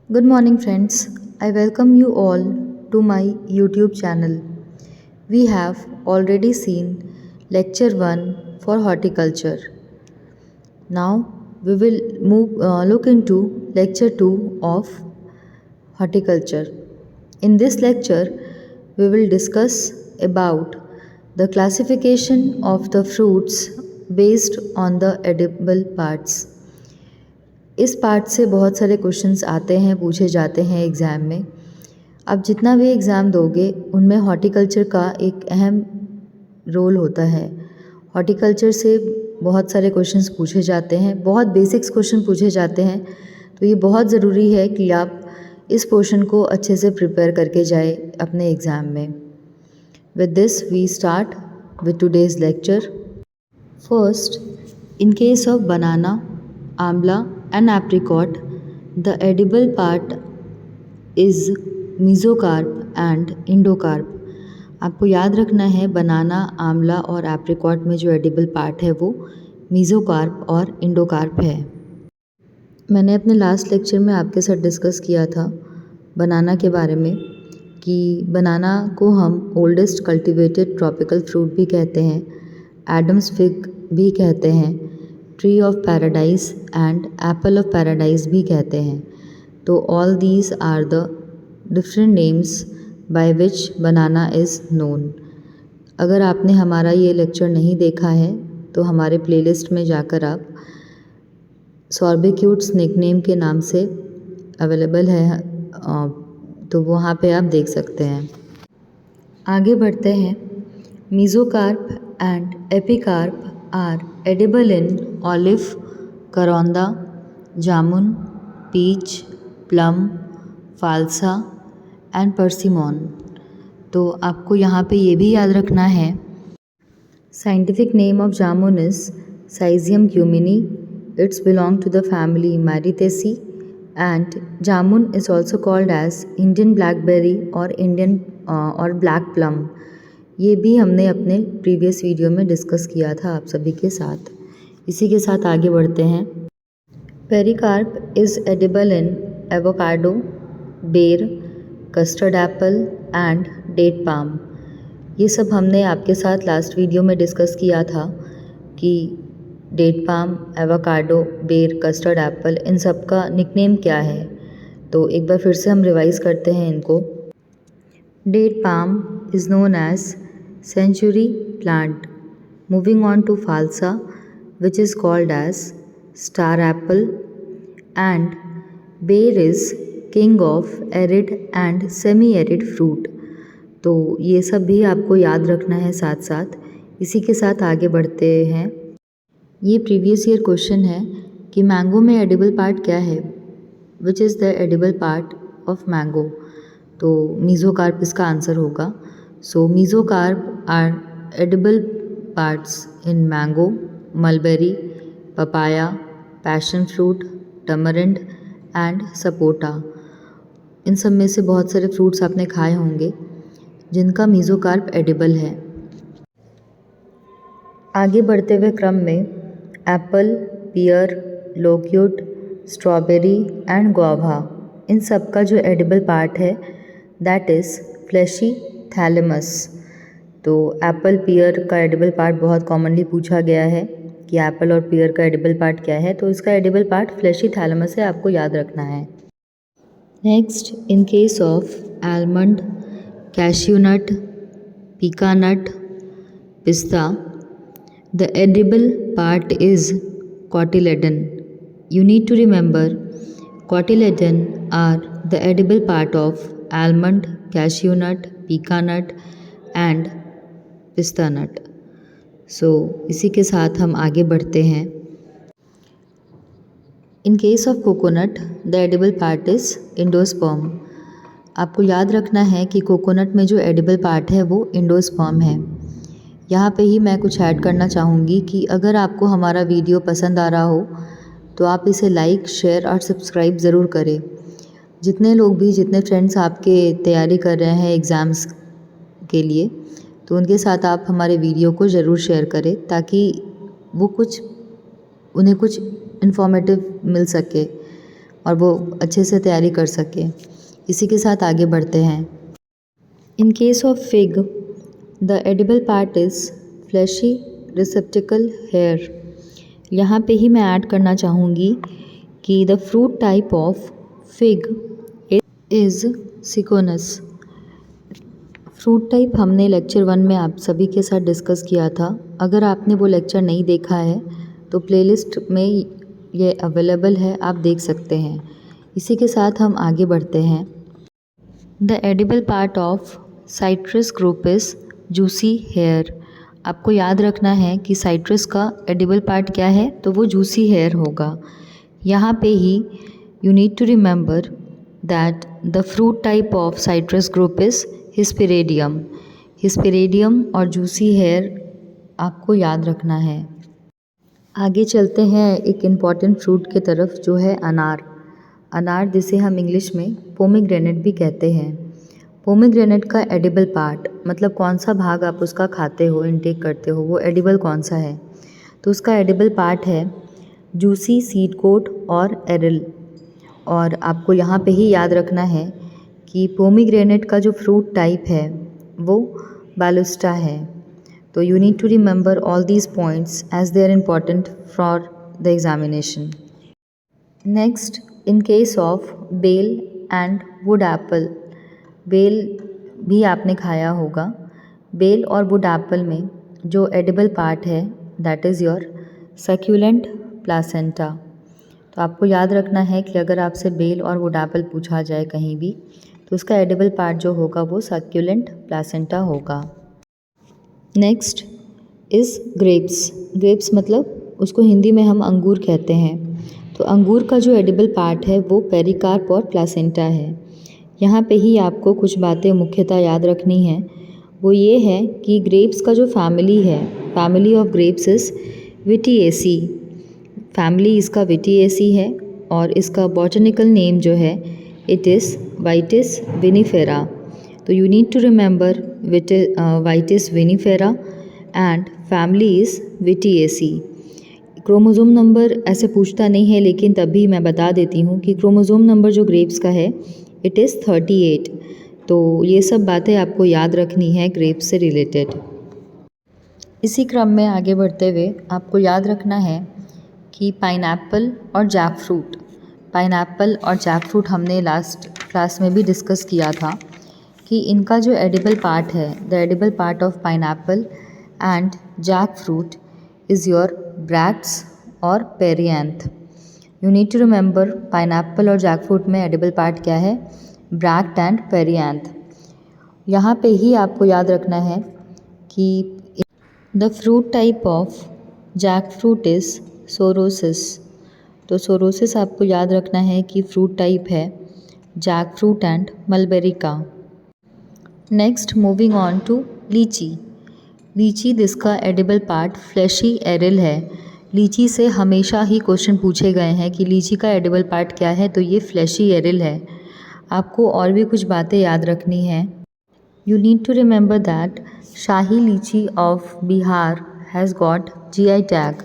Good morning, friends. I welcome you all to my YouTube channel. We have already seen Lecture 1 for horticulture. Now we will look into Lecture 2 of horticulture. In this lecture, we will discuss about the classification of the fruits based on the edible parts. इस part से बहुत सारे questions आते हैं, पूछे जाते हैं exam में। आप जितना भी एग्ज़ाम दोगे उनमें हॉर्टिकल्चर का एक अहम रोल होता है। हॉर्टिकल्चर से बहुत सारे क्वेश्चंस पूछे जाते हैं, बहुत बेसिक्स क्वेश्चन पूछे जाते हैं, तो ये बहुत ज़रूरी है कि आप इस पोर्शन को अच्छे से प्रिपेयर करके जाए अपने एग्ज़ाम में। With this we start with today's lecture. First, in case of banana, amla and apricot, the edible part is mesocarp and endocarp. आपको याद रखना है बनाना, आंवला और एप्रिकॉट में जो एडिबल पार्ट है वो मीज़ोकार्प और इंडोकार्प है। मैंने अपने लास्ट लेक्चर में आपके साथ डिस्कस किया था बनाना के बारे में कि बनाना को हम ओल्डेस्ट कल्टिवेटेड ट्रॉपिकल फ्रूट भी कहते हैं, एडम्स फिग भी कहते हैं, tree of paradise and apple of paradise भी कहते हैं। तो all these are the different names by which banana is known. अगर आपने हमारा ये लेक्चर नहीं देखा है तो हमारे प्लेलिस्ट में जाकर आप सॉर्बिक्यूट्स निकनेम के नाम से अवेलेबल है, तो वहाँ पे आप देख सकते हैं। आगे बढ़ते हैं। Mesocarp and epicarp are edible in olive, karonda, jamun, peach, plum, phalsa and persimmon. तो आपको यहाँ पे ये भी याद रखना है, scientific name of jamun is Syzygium cumini. It's belong to the family Myrtaceae and jamun is also called as Indian blackberry और ब्लैक प्लम। ये भी हमने अपने प्रीवियस वीडियो में डिस्कस किया था आप सभी के साथ। इसी के साथ आगे बढ़ते हैं। Pericarp is edible in avocado, ber, custard apple and date palm. ये सब हमने आपके साथ लास्ट वीडियो में डिस्कस किया था कि date palm, avocado, ber, custard Apple, इन सब का निकनेम क्या है। तो एक बार फिर से हम रिवाइज़ करते हैं इनको। Date palm is known as century plant. Moving on to falsa, which is called as star apple, and bear is king of arid and semi-arid fruit. तो ये सब भी आपको याद रखना है साथ साथ। इसी के साथ आगे बढ़ते हैं। ये प्रीवियस ईयर क्वेश्चन है कि मैंगो में एडिबल पार्ट क्या है, which is the edible part of mango. तो मीज़ोकार्प इसका आंसर होगा। So mesocarp are edible parts in mango, mulberry, papaya, passion fruit, tamarind and sapota. इन सब में से बहुत सारे फ्रूट्स आपने खाए होंगे जिनका मीज़ोकार्प एडिबल है। आगे बढ़ते हुए क्रम में apple, pear, loquat, strawberry and guava, इन सब का जो एडिबल पार्ट है दैट इज़ फ्लैशी थैलेमस। तो एप्पल, पियर का एडिबल पार्ट बहुत कॉमनली पूछा गया है कि एप्पल और पियर का एडिबल पार्ट क्या है, तो इसका एडिबल पार्ट फ्लैशी थैलेमस है, आपको याद रखना है। Next, in case of almond, cashew nut, pecan nut, pista, the edible part is cotyledon. You need to remember cotyledon are the edible part of almond, cashew nut, pecan nut and pista nut. So इसी के साथ हम आगे बढ़ते हैं। In case of coconut, the edible part is endosperm. आपको याद रखना है कि कोकोनट में जो एडिबल पार्ट है वो एंडोस्पर्म है। यहाँ पे ही मैं कुछ ऐड करना चाहूँगी कि अगर आपको हमारा वीडियो पसंद आ रहा हो तो आप इसे लाइक, शेयर और सब्सक्राइब ज़रूर करें। जितने फ्रेंड्स आपके तैयारी कर रहे हैं एग्ज़ाम्स के लिए, तो उनके साथ आप हमारे वीडियो को ज़रूर शेयर करें ताकि उन्हें कुछ इन्फॉर्मेटिव मिल सके और वो अच्छे से तैयारी कर सके। इसी के साथ आगे बढ़ते हैं। In case of fig the edible part is fleshy receptacle here. यहाँ पे ही मैं ऐड करना चाहूँगी कि the fruit type of fig is syconus. Fruit type हमने लेक्चर 1 में आप सभी के साथ डिस्कस किया था। अगर आपने वो लेक्चर नहीं देखा है तो प्लेलिस्ट में ये अवेलेबल है, आप देख सकते हैं। इसी के साथ हम आगे बढ़ते हैं। The edible part of citrus group is juicy hair. आपको याद रखना है कि साइट्रस का एडिबल पार्ट क्या है, तो वो जूसी हेयर होगा। यहाँ पे ही you need to remember that the fruit type of citrus group is hesperidium. Hesperidium और जूसी हेयर आपको याद रखना है। आगे चलते हैं एक इम्पॉर्टेंट फ्रूट की तरफ, जो है अनार। अनार जिसे हम इंग्लिश में पोमीग्रेनेट भी कहते हैं। पोमीग्रेनेट का एडिबल पार्ट मतलब कौन सा भाग आप उसका खाते हो, इनटेक करते हो, वो एडिबल कौन सा है, तो उसका एडिबल पार्ट है जूसी सीड कोट और एरिल। और आपको यहाँ पे ही याद रखना है कि पोमीग्रेनेट का जो फ्रूट टाइप है वो बालुस्टा है। तो you need to remember all these points as they are important for the examination. Next, in case of bel and wood apple. बेल भी आपने खाया होगा। बेल और वुड एप्पल में जो एडिबल पार्ट है that is your succulent placenta. तो आपको याद रखना है कि अगर आपसे बेल और वुड एप्पल पूछा जाए कहीं भी, तो उसका एडिबल पार्ट जो होगा वो सक्यूलेंट प्लासेंटा होगा। Next is grapes. ग्रेप्स मतलब उसको हिंदी में हम अंगूर कहते हैं। तो अंगूर का जो एडिबल पार्ट है वो पेरिकार्प और प्लासेंटा है। यहाँ पे ही आपको कुछ बातें मुख्यतः याद रखनी है। वो ये है कि ग्रेप्स का जो फैमिली है, family of grapes is Vitaceae. Family इसका विटिएसी है और इसका बॉटनिकल नेम जो है इट इज़ वाइटिस विनिफेरा। तो you need to remember Vitis vinifera and family is Vitaceae. Chromosome number ऐसे पूछता नहीं है, लेकिन तभी मैं बता देती हूँ कि क्रोमोसोम नंबर जो ग्रेप्स का है इट इज़ 38। तो ये सब बातें आपको याद रखनी है ग्रेप्स से रिलेटेड। इसी क्रम में आगे बढ़ते हुए आपको याद रखना है कि पाइनएप्पल और जैकफ्रूट। पाइनएप्पल और जैकफ्रूट हमने लास्ट क्लास में भी डिस्कस किया था कि इनका जो एडिबल पार्ट है, the edible part of pineapple and jackfruit is your bracts और perianth. You need to remember pineapple और जैकफ्रूट में एडिबल पार्ट क्या है, ब्रैक्ट एंड पेरियांथ। यहाँ पे ही आपको याद रखना है कि the fruit type of jackfruit is sorosis. तो सोरोसिस आपको याद रखना है कि फ्रूट टाइप है जैकफ्रूट एंड मलबेरी का। नेक्स्ट, मूविंग ऑन टू लीची। लीची जिसका एडिबल पार्ट फ्लैशी एरिल है। लीची से हमेशा ही क्वेश्चन पूछे गए हैं कि लीची का एडिबल पार्ट क्या है, तो ये फ्लैशी एरिल है। आपको और भी कुछ बातें याद रखनी है। You need to remember that Shahi litchi of Bihar has got GI tag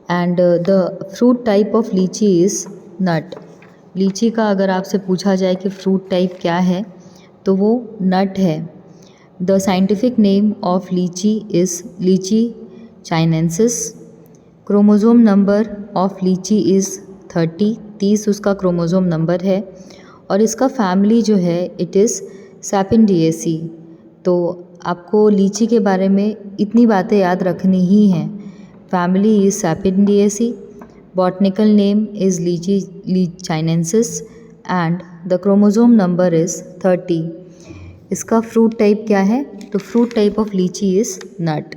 and the fruit type of litchi is nut. लीची का अगर आपसे पूछा जाए कि फ्रूट टाइप क्या है, तो वो नट है। The scientific name of litchi is Litchi chinensis. Chromosome number of litchi is 30 उसका क्रोमोसोम नंबर है। और इसका फैमिली जो है इट इज़ सैपिंडिएसी। तो आपको लीची के बारे में इतनी बातें याद रखनी ही हैं। Family is Sapindaceae, botanical name is Litchi chinensis and the chromosome number is 30। इसका फ्रूट टाइप क्या है, तो fruit type of litchi is nut.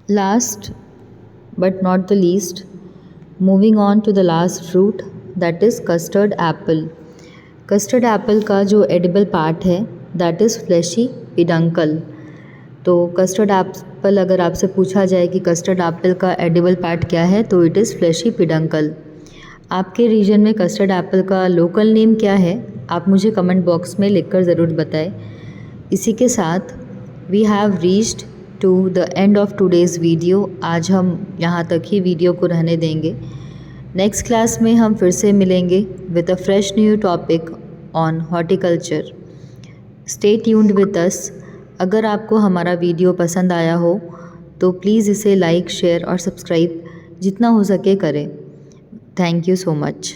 Last but not the least, moving on to the last fruit that is custard apple. Custard apple का जो edible part है that is fleshy peduncle. तो custard apple अगर आपसे पूछा जाए कि custard apple का एडिबल पार्ट क्या है, तो इट इज़ फ्लैशी पिडंकल। आपके रीजन में कस्टर्ड एप्पल का लोकल नेम क्या है, आप मुझे कमेंट बॉक्स में लिखकर ज़रूर बताएं। इसी के साथ we have reached to the end of today's video. आज हम यहाँ तक ही वीडियो को रहने देंगे। नेक्स्ट क्लास में हम फिर से मिलेंगे with a fresh new topic on horticulture. Stay tuned with us. अगर आपको हमारा वीडियो पसंद आया हो तो प्लीज़ इसे लाइक, शेयर और सब्सक्राइब जितना हो सके करें। Thank you so much.